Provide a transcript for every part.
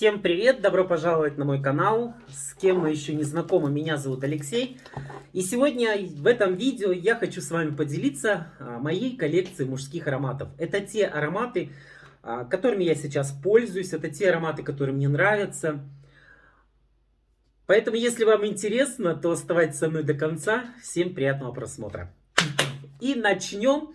Всем привет, добро пожаловать на мой канал. С кем мы еще не знакомы, меня зовут Алексей. И сегодня в этом видео я хочу с вами поделиться моей коллекцией мужских ароматов. Это те ароматы, которыми я сейчас пользуюсь, это те ароматы, которые мне нравятся. Поэтому, если вам интересно, то оставайтесь со мной до конца. Всем приятного просмотра. И начнем.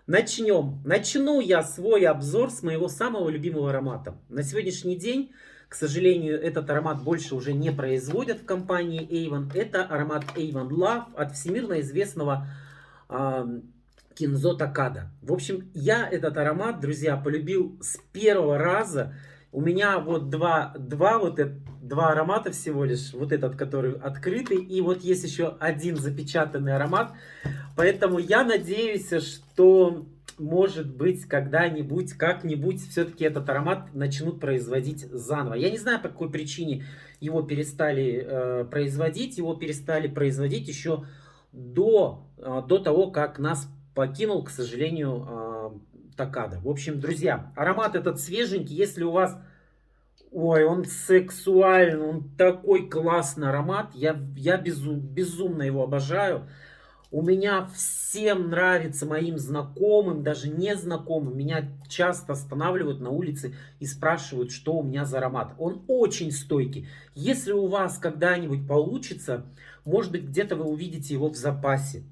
Начну я свой обзор с моего самого любимого аромата. На сегодняшний день, к сожалению, этот аромат больше уже не производят в компании Avon. Это аромат Avon Love от всемирно известного Кинзо Такада. В общем, я этот аромат, друзья, полюбил с первого раза. У меня вот два аромата всего лишь. Вот этот, который открытый. И вот есть еще один запечатанный аромат. Поэтому я надеюсь, что, может быть, когда-нибудь, как-нибудь, все-таки этот аромат начнут производить заново. Я не знаю, по какой причине его перестали производить. Его перестали производить еще до того, как нас покинул, к сожалению, Такада. В общем, друзья, аромат этот свеженький. Если у вас... Ой, он сексуальный, он такой классный аромат. Я безумно его обожаю. У меня всем нравится, моим знакомым, даже незнакомым. Меня часто останавливают на улице и спрашивают, что у меня за аромат. Он очень стойкий. Если у вас когда-нибудь получится, может быть, где-то вы увидите его в запасе.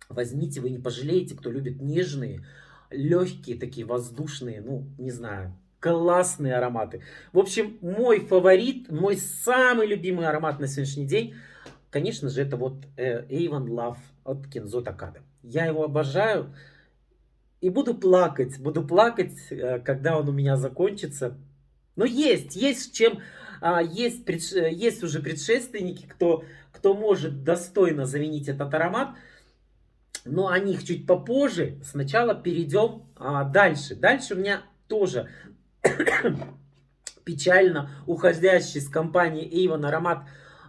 Возьмите, вы не пожалеете, кто любит нежные, легкие, такие воздушные, ну, не знаю, классные ароматы. В общем, мой фаворит, мой самый любимый аромат на сегодняшний день, конечно же, это вот Avon Love от Кинзо Такада. Я его обожаю и буду плакать, когда он у меня закончится. Но есть уже предшественники, кто может достойно заменить этот аромат. Но о них чуть попозже. Сначала перейдем дальше. Дальше у меня тоже печально уходящий с компании Avon аромат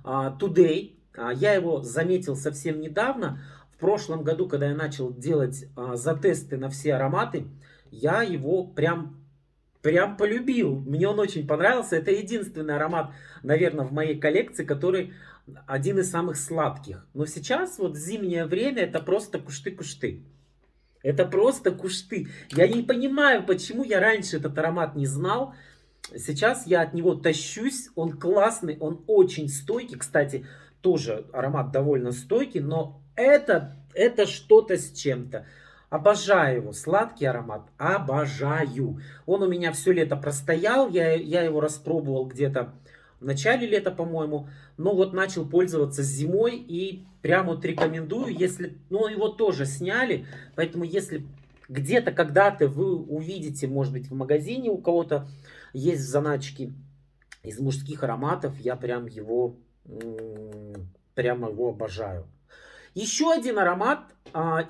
Today. Я его заметил совсем недавно. В прошлом году, когда я начал делать затесты на все ароматы, я его прям полюбил. Мне он очень понравился. Это единственный аромат, наверное, в моей коллекции, который один из самых сладких. Но сейчас, вот в зимнее время, это просто кушты-кушты. Это просто кушты. Я не понимаю, почему я раньше этот аромат не знал. Сейчас я от него тащусь. Он классный, он очень стойкий. Кстати, тоже аромат довольно стойкий, но это что-то с чем-то. Обожаю его. Сладкий аромат. Обожаю. Он у меня все лето простоял. Я его распробовал где-то в начале лета, по-моему. Но вот начал пользоваться зимой. И прям вот рекомендую. Если, ну, его тоже сняли. Поэтому если где-то когда-то вы увидите, может быть, в магазине у кого-то есть в заначке из мужских ароматов, я прямо его обожаю. Еще один аромат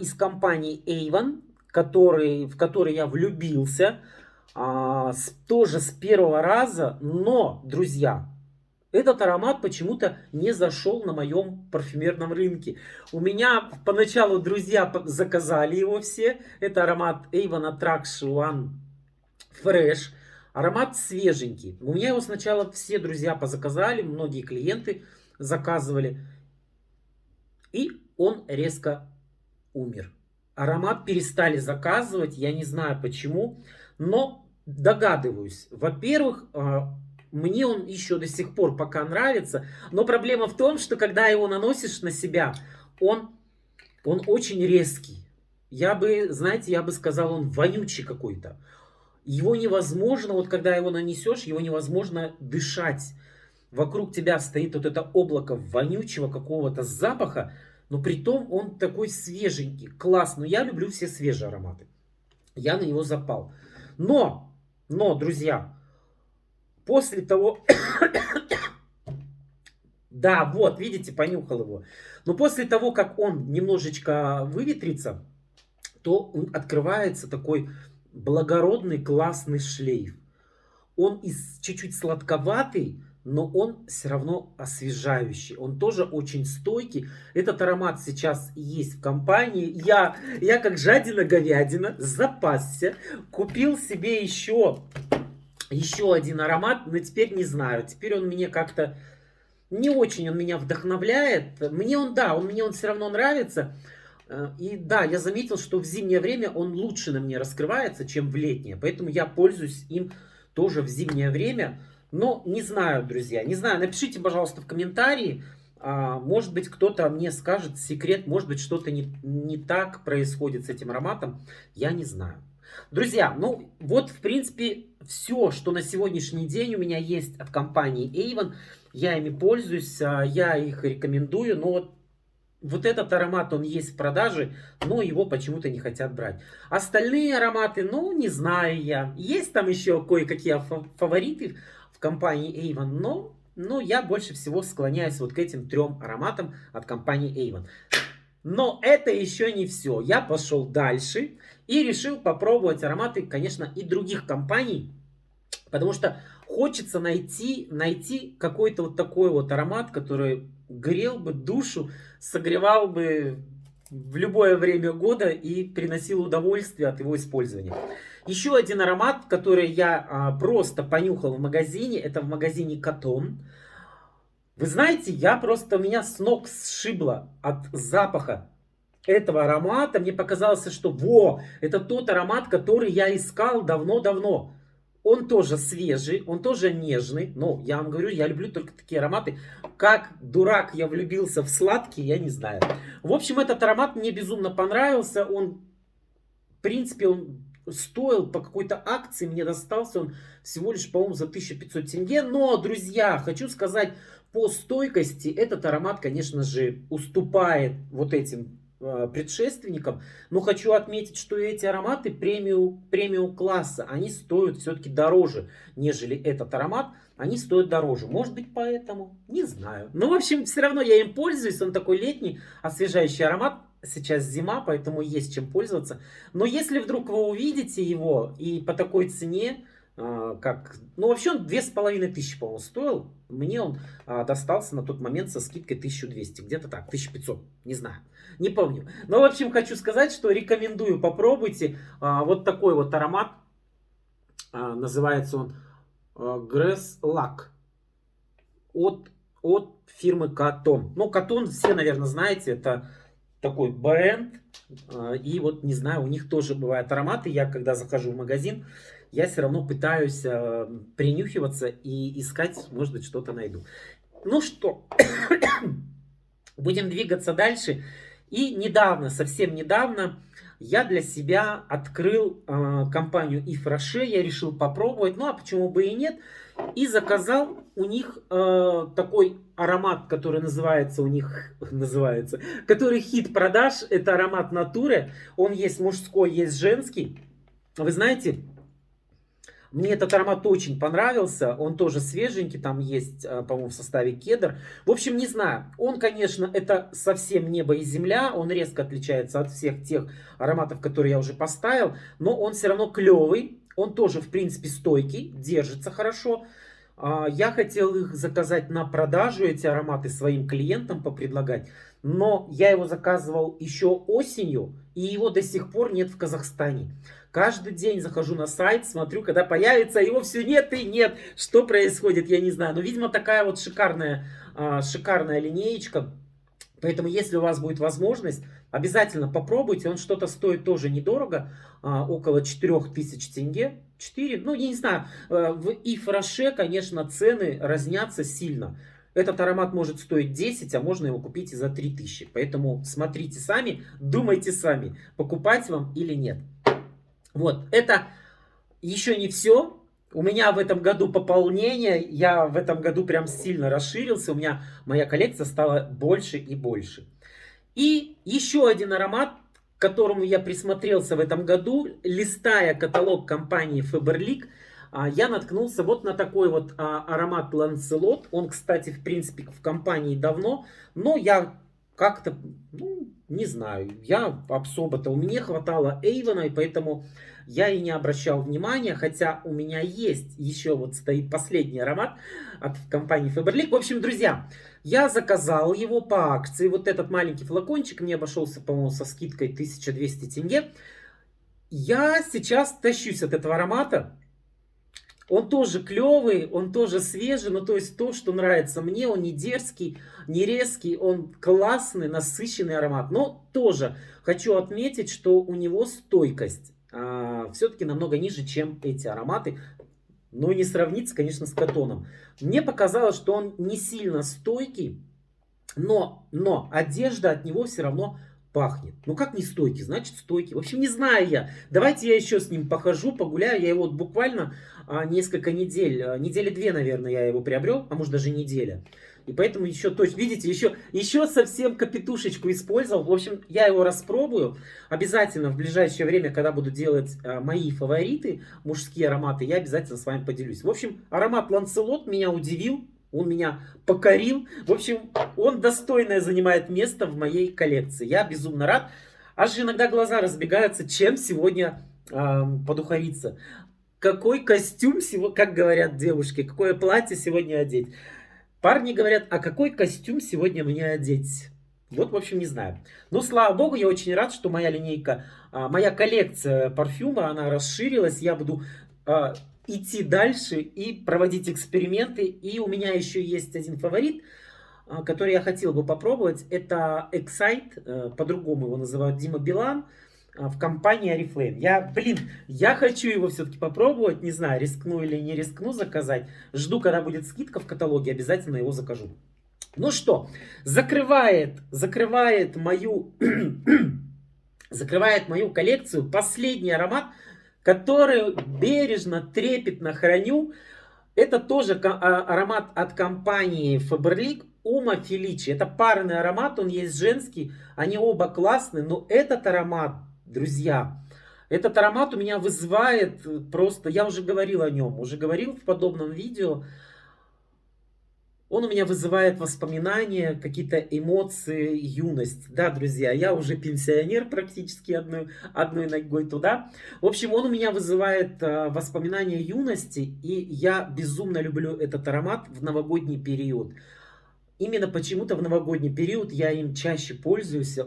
из компании Avon, в который я влюбился, тоже с первого раза. Но, друзья, этот аромат почему-то не зашел на моем парфюмерном рынке. У меня поначалу друзья заказали его все. Это аромат Avon Attraction One Fresh. Аромат свеженький. У меня его сначала все друзья позаказали, многие клиенты заказывали. И он резко умер. Аромат перестали заказывать, я не знаю почему, но догадываюсь. Во-первых, мне он еще до сих пор пока нравится, но проблема в том, что когда его наносишь на себя, он очень резкий. Я бы сказал, он вонючий какой-то. Его невозможно, вот когда его нанесешь, его невозможно дышать. Вокруг тебя стоит вот это облако вонючего какого-то запаха, но при том он такой свеженький, классный. Я люблю все свежие ароматы. Я на него запал. Но, друзья, после того... Да, вот, видите, понюхал его. Но после того, как он немножечко выветрится, то открывается такой благородный, классный шлейф. Он чуть-чуть сладковатый, но он все равно освежающий. Он тоже очень стойкий. Этот аромат сейчас есть в компании. Я как жадина-говядина запасся. Купил себе еще Еще один аромат, но теперь не знаю. Теперь он мне как-то не очень он меня вдохновляет. Мне он, да, он мне он все равно нравится. И да, я заметил, что в зимнее время он лучше на мне раскрывается, чем в летнее. Поэтому я пользуюсь им тоже в зимнее время. Но не знаю, друзья, не знаю. Напишите, пожалуйста, в комментарии. Может быть, кто-то мне скажет секрет, может быть, что-то не так происходит с этим ароматом. Я не знаю. Друзья, ну вот, в принципе, все, что на сегодняшний день у меня есть от компании Avon. Я ими пользуюсь, я их рекомендую. Но вот этот аромат, он есть в продаже, но его почему-то не хотят брать. Остальные ароматы, ну, не знаю я. Есть там еще кое-какие фавориты в компании Avon, но я больше всего склоняюсь вот к этим 3 ароматам от компании Avon. Но это еще не все. Я пошел дальше и решил попробовать ароматы, конечно, и других компаний. Потому что хочется найти какой-то вот такой вот аромат, который грел бы душу, согревал бы в любое время года и приносил удовольствие от его использования. Еще один аромат, который я просто понюхал в магазине, это в магазине Cotton. Вы знаете, у меня с ног сшибло от запаха этого аромата. Мне показалось, что это тот аромат, который я искал давно-давно. Он тоже свежий, он тоже нежный. Но я вам говорю, я люблю только такие ароматы. Как дурак я влюбился в сладкий, я не знаю. В общем, этот аромат мне безумно понравился. В принципе, он стоил по какой-то акции, мне достался он всего лишь, по-моему, за 1500 тенге. Но, друзья, хочу сказать, по стойкости этот аромат, конечно же, уступает вот этим предшественникам. Но хочу отметить, что эти ароматы премиум класса, они стоят все-таки дороже, нежели этот аромат. Они стоят дороже. Может быть, поэтому? Не знаю. Но, в общем, все равно я им пользуюсь. Он такой летний, освежающий аромат. Сейчас зима, поэтому есть чем пользоваться. Но если вдруг вы увидите его и по такой цене, ну, вообще он 2500, по-моему, стоил. Мне он достался на тот момент со скидкой 1200. Где-то так, 1500, не знаю. Не помню. Но, в общем, хочу сказать, что рекомендую, попробуйте. Вот такой вот аромат. Называется он Grass Luck. От фирмы Cotton. Ну, Cotton все, наверное, знаете, это такой бренд. И вот, не знаю, у них тоже бывают ароматы. Я, когда захожу в магазин, я все равно пытаюсь принюхиваться и искать, может быть, что-то найду. Ну что, будем двигаться дальше. И совсем недавно, я для себя открыл компанию Yves Rocher. Я решил попробовать, ну а почему бы и нет. И заказал у них такой аромат, который который хит продаж. Это аромат Nature. Он есть мужской, есть женский. Вы знаете, мне этот аромат очень понравился. Он тоже свеженький. Там есть, по-моему, в составе кедр. В общем, не знаю. Он, конечно, это совсем небо и земля. Он резко отличается от всех тех ароматов, которые я уже поставил. Но он все равно клевый. Он тоже, в принципе, стойкий. Держится хорошо. Я хотел их заказать на продажу, эти ароматы, своим клиентам попредлагать. Но я его заказывал еще осенью. И его до сих пор нет в Казахстане. Каждый день захожу на сайт, смотрю, когда появится, его все нет и нет. Что происходит, я не знаю. Но, видимо, такая вот шикарная линеечка. Поэтому, если у вас будет возможность, обязательно попробуйте. Он что-то стоит тоже недорого, около 4000 тенге. 4, ну, я не знаю, в Yves Rocher, конечно, цены разнятся сильно. Этот аромат может стоить 10, а можно его купить и за 3000. Поэтому смотрите сами, думайте сами, покупать вам или нет. Вот, это еще не все. У меня в этом году пополнение. Я в этом году прям сильно расширился. У меня моя коллекция стала больше и больше. И еще один аромат, к которому я присмотрелся в этом году, листая каталог компании Faberlic, я наткнулся вот на такой вот аромат Lancelot. Он, кстати, в принципе, в компании давно, но я как-то, ну, не знаю, я особо-то, у меня хватало Avon, и поэтому я и не обращал внимания, хотя у меня есть еще вот стоит последний аромат от компании Faberlic. В общем, друзья, я заказал его по акции, вот этот маленький флакончик мне обошелся, по-моему, со скидкой 1200 тенге. Я сейчас тащусь от этого аромата. Он тоже клевый, он тоже свежий, ну то есть то, что нравится мне, он не дерзкий, не резкий, он классный, насыщенный аромат. Но тоже хочу отметить, что у него стойкость все-таки намного ниже, чем эти ароматы. Но не сравнится, конечно, с Катоном. Мне показалось, что он не сильно стойкий, но одежда от него все равно пахнет. Ну как не стойкий, значит стойкий. В общем, не знаю я. Давайте я еще с ним похожу, погуляю. Я его вот буквально несколько недель, недели две, наверное, я его приобрел, а может даже неделя. И поэтому еще точно, видите, еще совсем капитушечку использовал. В общем, я его распробую. Обязательно в ближайшее время, когда буду делать мои фавориты, мужские ароматы, я обязательно с вами поделюсь. В общем, аромат Ланцелот меня удивил. Он меня покорил. В общем, он достойное занимает место в моей коллекции. Я безумно рад. Аж иногда глаза разбегаются, чем сегодня подухариться. Какой костюм сегодня, как говорят девушки, какое платье сегодня одеть. Парни говорят, а какой костюм сегодня мне одеть? Вот, в общем, не знаю. Но, слава богу, я очень рад, что моя линейка, моя коллекция парфюма, она расширилась. Я буду идти дальше и проводить эксперименты. И у меня еще есть один фаворит, который я хотел бы попробовать. Это Excite, по-другому его называют Дима Билан, в компании Oriflame. Я хочу его все-таки попробовать. Не знаю, рискну или не рискну заказать. Жду, когда будет скидка в каталоге, обязательно его закажу. Ну что, закрывает мою коллекцию последний аромат, который бережно, трепетно храню. Это тоже аромат от компании Faberlic Uomo Felice. Это парный аромат, он есть женский. Они оба классные, но этот аромат, друзья, этот аромат у меня вызывает просто... Я уже говорил о нем, уже говорил в подобном видео. Он у меня вызывает воспоминания, какие-то эмоции, юность. Да, друзья, я уже пенсионер практически одной ногой туда. В общем, он у меня вызывает воспоминания юности, и я безумно люблю этот аромат в новогодний период. Именно почему-то в новогодний период я им чаще пользуюсь.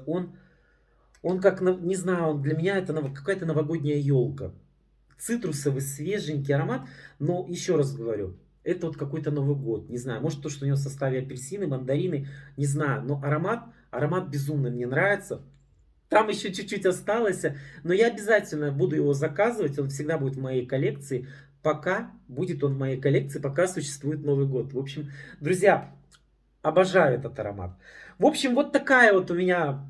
Он как, не знаю, для меня это какая-то новогодняя елка. Цитрусовый, свеженький аромат, но еще раз говорю, это вот какой-то Новый год, не знаю, может то, что у него в составе апельсины, мандарины, не знаю, но аромат безумно мне нравится. Там еще чуть-чуть осталось, но я обязательно буду его заказывать, он всегда будет в моей коллекции, пока будет он в моей коллекции, пока существует Новый год. В общем, друзья, обожаю этот аромат. В общем, вот такая вот у меня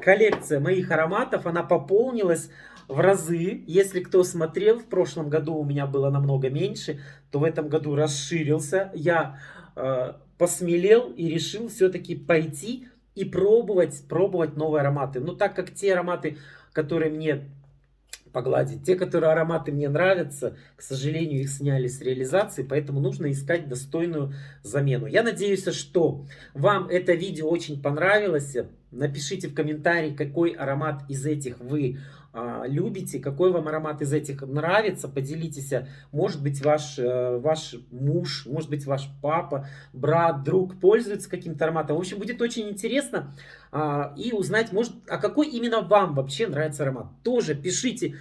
коллекция моих ароматов, она пополнилась в разы. Если кто смотрел, в прошлом году у меня было намного меньше, то в этом году расширился. Я посмелел и решил все-таки пойти и пробовать новые ароматы. Но так как те ароматы, которые мне погладить, те, которые ароматы мне нравятся, к сожалению, их сняли с реализации, поэтому нужно искать достойную замену. Я надеюсь, что вам это видео очень понравилось. Напишите в комментарии, какой аромат из этих вы любите, какой вам аромат из этих нравится. Поделитесь, может быть, ваш муж, может быть, ваш папа, брат, друг пользуется каким-то ароматом. В общем, будет очень интересно и узнать, может, а какой именно вам вообще нравится аромат. Тоже пишите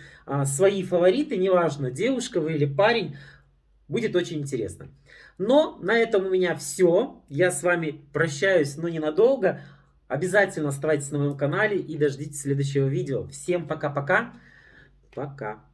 свои фавориты, неважно, девушка вы или парень, будет очень интересно. Но на этом у меня все. Я с вами прощаюсь, но ненадолго. Обязательно оставайтесь на моем канале и дождитесь следующего видео. Всем пока-пока. Пока.